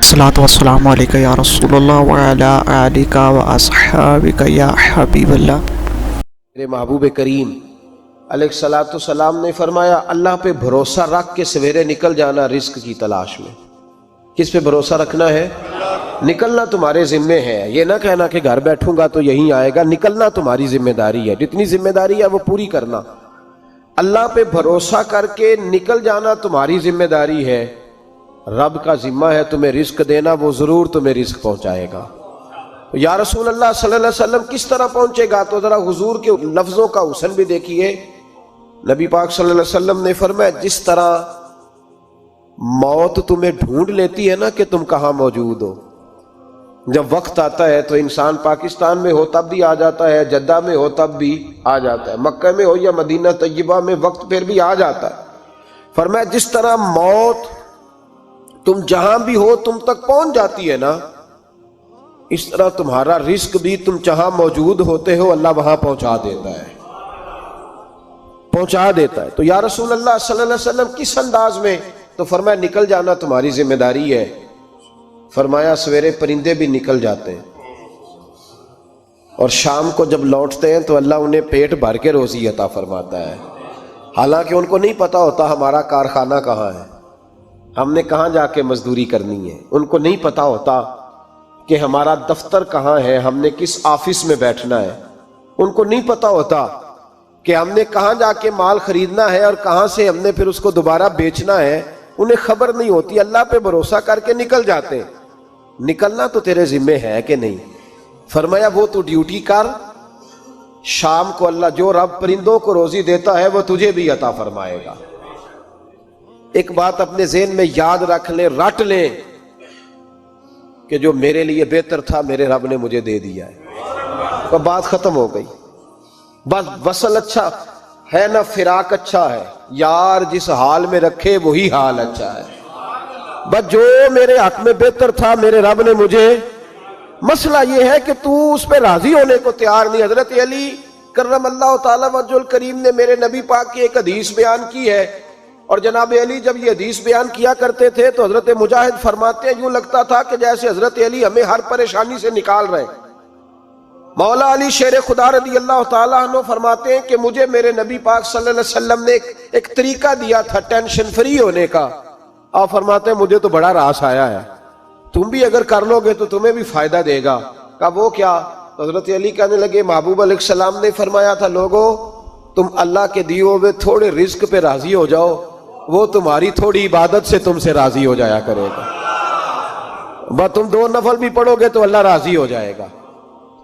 الصلاۃ والسلام علیکہ یا رسول اللہ وعلی آلکہ و اصحابکہ یا حبیب اللہ۔ میرے محبوب کریم علیہ الصلاۃ والسلام نے فرمایا اللہ پہ بھروسہ رکھ کے سویرے نکل جانا رزق کی تلاش میں۔ کس پہ بھروسہ رکھنا ہے؟ نکلنا تمہارے ذمے ہے، یہ نہ کہنا کہ گھر بیٹھوں گا تو یہیں آئے گا، نکلنا تمہاری ذمہ داری ہے، جتنی ذمہ داری ہے وہ پوری کرنا۔ اللہ پہ بھروسہ کر کے نکل جانا تمہاری ذمہ داری ہے، رب کا ذمہ ہے تمہیں رزق دینا، وہ ضرور تمہیں رزق پہنچائے گا۔ یا رسول اللہ صلی اللہ علیہ وسلم کس طرح پہنچے گا؟ تو ذرا حضور کے لفظوں کا حسن بھی دیکھیے۔ نبی پاک صلی اللہ علیہ وسلم نے فرمایا جس طرح موت تمہیں ڈھونڈ لیتی ہے نا کہ تم کہاں موجود ہو، جب وقت آتا ہے تو انسان پاکستان میں ہو تب بھی آ جاتا ہے، جدہ میں ہو تب بھی آ جاتا ہے، مکہ میں ہو یا مدینہ طیبہ میں وقت پھر بھی آ جاتا ہے۔ فرمایا جس طرح موت تم جہاں بھی ہو تم تک پہنچ جاتی ہے نا، اس طرح تمہارا رزق بھی تم جہاں موجود ہوتے ہو اللہ وہاں پہنچا دیتا ہے، پہنچا دیتا ہے۔ تو یا رسول اللہ صلی اللہ علیہ وسلم کس انداز میں؟ تو فرمایا نکل جانا تمہاری ذمہ داری ہے۔ فرمایا سویرے پرندے بھی نکل جاتے ہیں اور شام کو جب لوٹتے ہیں تو اللہ انہیں پیٹ بھر کے روزی عطا فرماتا ہے، حالانکہ ان کو نہیں پتا ہوتا ہمارا کارخانہ کہاں ہے، ہم نے کہاں جا کے مزدوری کرنی ہے، ان کو نہیں پتا ہوتا کہ ہمارا دفتر کہاں ہے، ہم نے کس آفس میں بیٹھنا ہے، ان کو نہیں پتا ہوتا کہ ہم نے کہاں جا کے مال خریدنا ہے اور کہاں سے ہم نے پھر اس کو دوبارہ بیچنا ہے، انہیں خبر نہیں ہوتی۔ اللہ پہ بھروسہ کر کے نکل جاتے ہیں۔ نکلنا تو تیرے ذمے ہے کہ نہیں؟ فرمایا وہ تو ڈیوٹی کر، شام کو اللہ جو رب پرندوں کو روزی دیتا ہے وہ تجھے بھی عطا فرمائے گا۔ ایک بات اپنے ذہن میں یاد رکھ لیں، رٹ لیں کہ جو میرے لیے بہتر تھا میرے رب نے مجھے دے دیا ہے، تو بات ختم ہو گئی۔ بس وصل اچھا ہے نہ فراق اچھا ہے، یار جس حال میں رکھے وہی حال اچھا ہے۔ بس جو میرے حق میں بہتر تھا میرے رب نے مجھے، مسئلہ یہ ہے کہ تو اس پہ راضی ہونے کو تیار نہیں۔ حضرت علی کرم اللہ تعالی وجہ الکریم نے میرے نبی پاک کی ایک حدیث بیان کی ہے، اور جناب علی جب یہ حدیث بیان کیا کرتے تھے تو حضرت مجاہد فرماتے ہیں یوں لگتا تھا کہ جیسے حضرت علی ہمیں ہر پریشانی سے نکال رہے ہیں۔ مولا علی شیر خدا رضی اللہ تعالیٰ عنہ فرماتے ہیں کہ مجھے میرے نبی پاک صلی اللہ علیہ وسلم نے ایک طریقہ دیا تھا ٹینشن فری ہونے کا۔ آپ فرماتے ہیں مجھے تو بڑا راس آیا ہے، تم بھی اگر کر لو گے تو تمہیں بھی فائدہ دے گا۔ کہا وہ کیا؟ تو حضرت علی کہنے لگے محبوب علیہ السلام نے فرمایا تھا لوگو تم اللہ کے دیے ہوئے تھوڑے رزق پہ راضی ہو جاؤ، وہ تمہاری تھوڑی عبادت سے تم سے راضی ہو جایا کرے گا۔ بس تم 2 نفل بھی پڑھو گے تو اللہ راضی ہو جائے گا،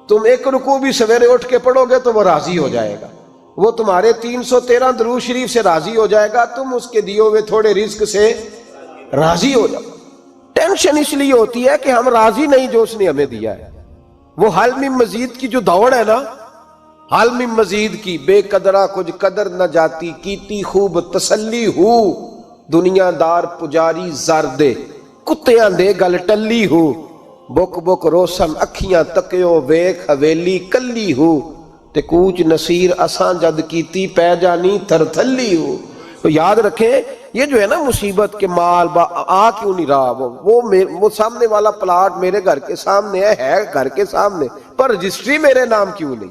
تم 1 رکوع بھی سویرے اٹھ کے پڑھو گے تو وہ راضی ہو جائے گا، وہ تمہارے 313 درود شریف سے راضی ہو جائے گا، تم اس کے دیے ہوئے تھوڑے رزق سے راضی ہو جاؤ۔ ٹینشن اس لیے ہوتی ہے کہ ہم راضی نہیں جو اس نے ہمیں دیا ہے۔ وہ حل میں مزید کی جو دوڑ ہے نا، حل میں مزید کی، بے قدرہ کچھ قدر نہ جاتی، کیتی خوب تسلی ہو، دنیا دار پجاری زردے کتیاں دے گل ٹلی ہو، بک بک روشن اکھیاں تکیو ویکھ حویلی کلی ہو، تے کوچ نصیر اساں جد کیتی پہ جانی تھر تھلی ہو۔ تو یاد رکھیں یہ جو ہے نا مصیبت کے مال آ کیوں نہیں رہا، وہ سامنے والا پلاٹ میرے گھر کے سامنے ہے گھر کے سامنے، پر رجسٹری میرے نام کیوں نہیں؟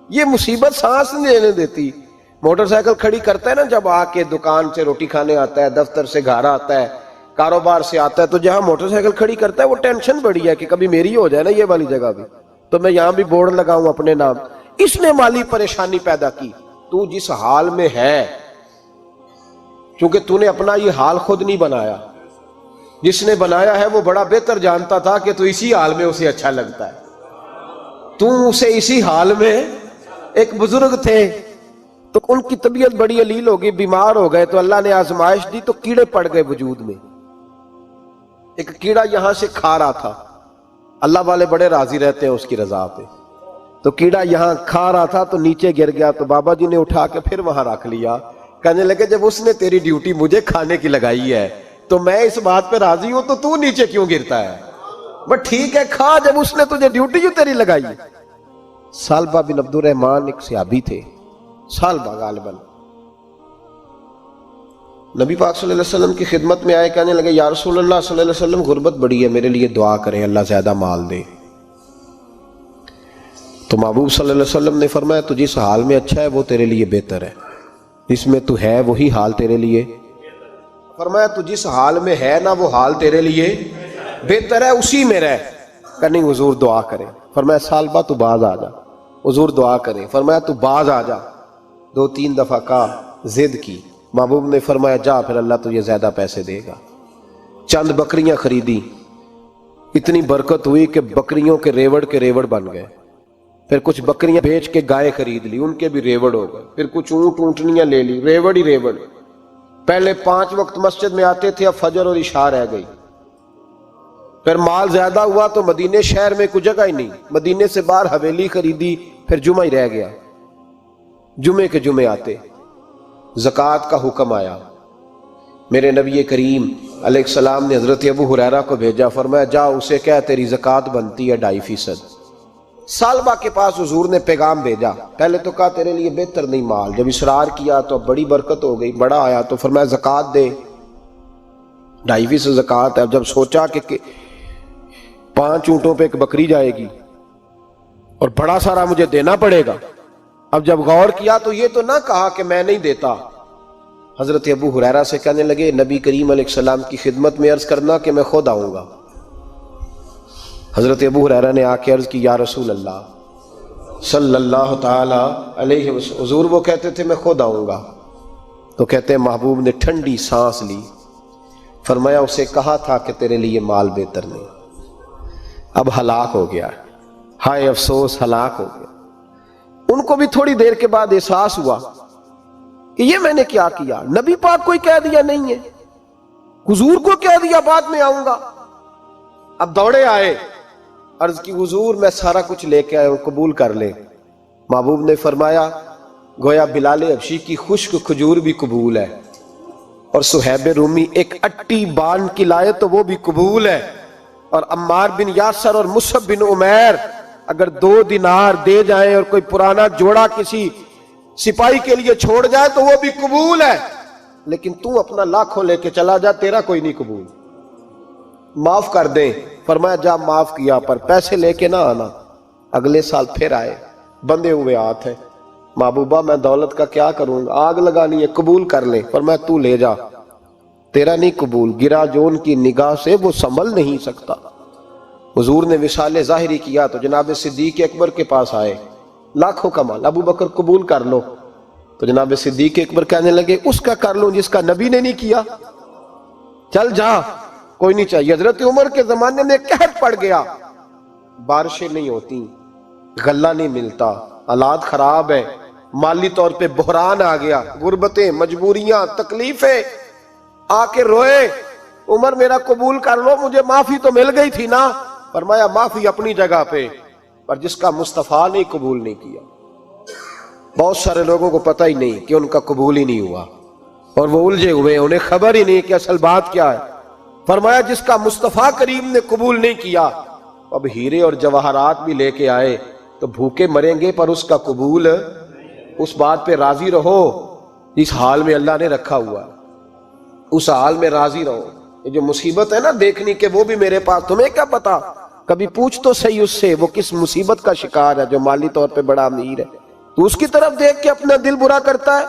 یہ مصیبت سانس نہیں لینے دیتی۔ موٹر سائیکل کھڑی کرتا ہے نا جب آ کے دکان سے روٹی کھانے آتا ہے، دفتر سے گھر آتا ہے، کاروبار سے آتا ہے، تو جہاں موٹر سائیکل کھڑی کرتا ہے وہ ٹینشن بڑی ہے کہ کبھی میری ہو جائے نا یہ والی جگہ بھی، تو میں یہاں بھی بورڈ لگاؤں اپنے نام۔ اس نے مالی پریشانی پیدا کی۔ تو جس حال میں ہے، چونکہ تو نے اپنا یہ حال خود نہیں بنایا، جس نے بنایا ہے وہ بڑا بہتر جانتا تھا کہ تو اسی حال میں اسے اچھا لگتا ہے۔ تو اسے اسی حال میں، ایک بزرگ تھے تو ان کی طبیعت بڑی علیل ہو گئی، بیمار ہو گئے، تو اللہ نے آزمائش دی تو کیڑے پڑ گئے وجود میں۔ ایک کیڑا یہاں سے کھا رہا تھا، اللہ والے بڑے راضی رہتے ہیں اس کی رضا پہ، تو کیڑا یہاں کھا رہا تھا تو نیچے گر گیا، تو بابا جی نے اٹھا کے پھر وہاں رکھ لیا۔ کہنے لگے جب اس نے تیری ڈیوٹی مجھے کھانے کی لگائی ہے تو میں اس بات پہ راضی ہوں، تو نیچے کیوں گرتا ہے؟ بس ٹھیک ہے کھا، جب اس نے تجھے ڈیوٹی جو تیری لگائی ہے۔ سالبہ بن عبد الرحمن ایک صحابی تھے، سالبہ غالباً، نبی پاک صلی اللہ علیہ وسلم کی خدمت میں آئے، کہنے لگے یا رسول اللہ صلی اللہ علیہ وسلم غربت بڑی ہے، میرے لیے دعا کریں اللہ زیادہ مال دے۔ تو محبوب صلی اللہ علیہ وسلم نے فرمایا تو جس حال میں اچھا ہے وہ تیرے لیے بہتر ہے، جس میں تو ہے وہی حال تیرے لیے، فرمایا تو جس حال میں ہے نا وہ حال تیرے لیے بہتر ہے، اسی میں رہ۔ کہ نہیں حضور دعا کریں، فرمایا سال بعد تو باز آ جا، حضور دعا کریں، فرمایا تو باز آ جا، 2-3 دفعہ کہا، ضد کی، محبوب نے فرمایا جا پھر اللہ تجھے زیادہ پیسے دے گا۔ چند بکریاں خریدی، اتنی برکت ہوئی کہ بکریوں کے ریوڑ بن گئے، پھر کچھ بکریاں بیچ کے گائے خرید لی، ان کے بھی ریوڑ ہو گئے، پھر کچھ اونٹنیاں لے لی، ریوڑ ہی ریوڑ۔ پہلے 5 وقت مسجد میں آتے تھے، اب فجر اور عشاء رہ گئی۔ پھر مال زیادہ ہوا تو مدینے شہر میں کوئی جگہ ہی نہیں، مدینے سے باہر حویلی خریدی، پھر جمعہ ہی رہ گیا، جمعے کے جمعے آتے۔ زکوٰۃ کا حکم آیا، میرے نبی کریم علیہ السلام نے حضرت ابو ہریرہ کو بھیجا، فرمایا جا اسے کہہ تیری زکوٰۃ بنتی ہے 2.5%۔ سالبہ کے پاس حضور نے پیغام بھیجا، پہلے تو کہا تیرے لیے بہتر نہیں مال، جب اصرار کیا تو بڑی برکت ہو گئی، بڑا آیا تو فرمایا زکوٰۃ دے، 2.5% زکوٰۃ ہے۔ اب جب سوچا کہ 5 اونٹوں پہ ایک بکری جائے گی اور بڑا سارا مجھے دینا پڑے گا، اب جب غور کیا تو یہ تو نہ کہا کہ میں نہیں دیتا۔ حضرت ابو ہریرہ سے کہنے لگے نبی کریم علیہ السلام کی خدمت میں عرض کرنا کہ میں خود آؤں گا۔ حضرت ابو ہریرہ نے آ کے عرض کی یا رسول اللہ صلی اللہ تعالی علیہ وسلم، حضور وہ کہتے تھے میں خود آؤں گا، تو کہتے ہیں محبوب نے ٹھنڈی سانس لی، فرمایا اسے کہا تھا کہ تیرے لیے مال بہتر نہیں، اب ہلاک ہو گیا، ہائے افسوس ہلاک ہو گیا۔ ان کو بھی تھوڑی دیر کے بعد احساس ہوا کہ یہ میں نے کیا کیا، نبی پاک کو ہی کہہ دیا نہیں ہے، حضور کو کہہ دیا بعد میں آؤں گا۔ اب دوڑے آئے، عرض کی حضور میں سارا کچھ لے کے آیا ہوں، قبول کر لیں۔ محبوب نے فرمایا گویا بلال حبشی کی خشک کھجور بھی قبول ہے، اور صہیب رومی ایک اٹی بان کی لائے تو وہ بھی قبول ہے، اور عمار بن یاسر اور مصعب بن عمیر اگر 2 دینار دے جائیں اور کوئی پرانا جوڑا کسی سپاہی کے لیے چھوڑ جائے تو وہ بھی قبول ہے، لیکن تو اپنا لاکھوں لے کے چلا جا، تیرا کوئی نہیں قبول، معاف کر دیں۔ فرمایا جا معاف کیا، پر پیسے لے کے نہ آنا۔ اگلے سال پھر آئے، بندے ہوئے ہاتھ ہیں، محبوبہ میں دولت کا کیا کروں گا، آگ لگانی ہے، قبول کر لیں۔ فرمایا تو لے جا، تیرا نہیں قبول، گرا جو ان کی نگاہ سے وہ سنبھل نہیں سکتا۔ حضور نے وصال ظاہری کیا تو جناب صدیق اکبر کے پاس آئے، لاکھوں کا مال، ابو بکر قبول کر لو، تو جناب صدیق اکبر کہنے لگے اس کا کر لوں جس کا نبی نے نہیں کیا، چل جا کوئی نہیں چاہیے۔ حضرت عمر کے زمانے میں قحط پڑ گیا، بارشیں نہیں ہوتی، غلہ نہیں ملتا، حالات خراب ہے، مالی طور پہ بحران آ گیا، غربتیں، مجبوریاں، تکلیفیں، آ کے روئے، عمر میرا قبول کر لو، مجھے معافی تو مل گئی تھی نا۔ فرمایا معافی اپنی جگہ پہ، پر جس کا مصطفیٰ نے قبول نہیں کیا۔ بہت سارے لوگوں کو پتہ ہی نہیں کہ ان کا قبول ہی نہیں ہوا، اور وہ الجھے ہوئے، انہیں خبر ہی نہیں کہ اصل بات کیا ہے۔ فرمایا جس کا مصطفیٰ کریم نے قبول نہیں کیا، اب ہیرے اور جواہرات بھی لے کے آئے تو بھوکے مریں گے، پر اس کا قبول، اس بات پہ راضی رہو جس حال میں اللہ نے رکھا ہوا ہے، اس حال میں راضی رہو۔ یہ جو مصیبت ہے نا دیکھنی کہ وہ بھی میرے پاس، تمہیں کیا پتا، کبھی پوچھ تو صحیح اس سے وہ کس مصیبت کا شکار ہے، جو مالی طور پہ بڑا امیر ہے، تو اس کی طرف دیکھ کے اپنا دل برا کرتا ہے۔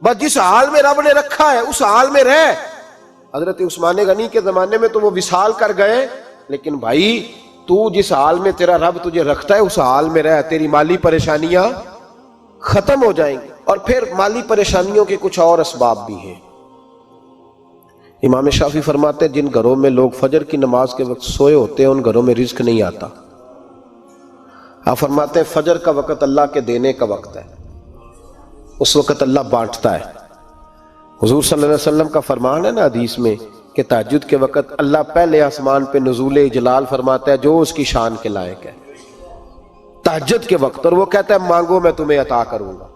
بس جس حال میں رب نے رکھا ہے اس حال میں رہ۔ حضرت عثمان غنی کے زمانے میں تو وہ وصال کر گئے، لیکن بھائی تو جس حال میں تیرا رب تجھے رکھتا ہے اس حال میں رہ، تیری مالی پریشانیاں ختم ہو جائیں گی۔ اور پھر مالی پریشانیوں کے کچھ اور اسباب بھی ہیں۔ امام شافعی فرماتے ہیں جن گھروں میں لوگ فجر کی نماز کے وقت سوئے ہوتے ہیں ان گھروں میں رزق نہیں آتا۔ آپ فرماتے ہیں فجر کا وقت اللہ کے دینے کا وقت ہے، اس وقت اللہ بانٹتا ہے۔ حضور صلی اللہ علیہ وسلم کا فرمان ہے نا حدیث میں کہ تہجد کے وقت اللہ پہلے آسمان پہ نزول اجلال فرماتا ہے جو اس کی شان کے لائق ہے تہجد کے وقت، اور وہ کہتا ہے مانگو میں تمہیں عطا کروں گا۔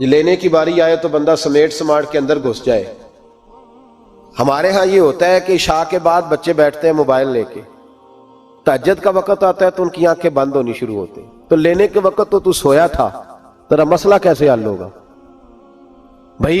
لینے کی باری آئے تو بندہ سمیٹ سماٹ کے اندر گھس جائے۔ ہمارے ہاں یہ ہوتا ہے کہ عشاء کے بعد بچے بیٹھتے ہیں موبائل لے کے، تہجد کا وقت آتا ہے تو ان کی آنکھیں بند ہونی شروع ہوتی، تو لینے کے وقت تو سویا تھا، تیرا مسئلہ کیسے حل ہوگا؟ بھائی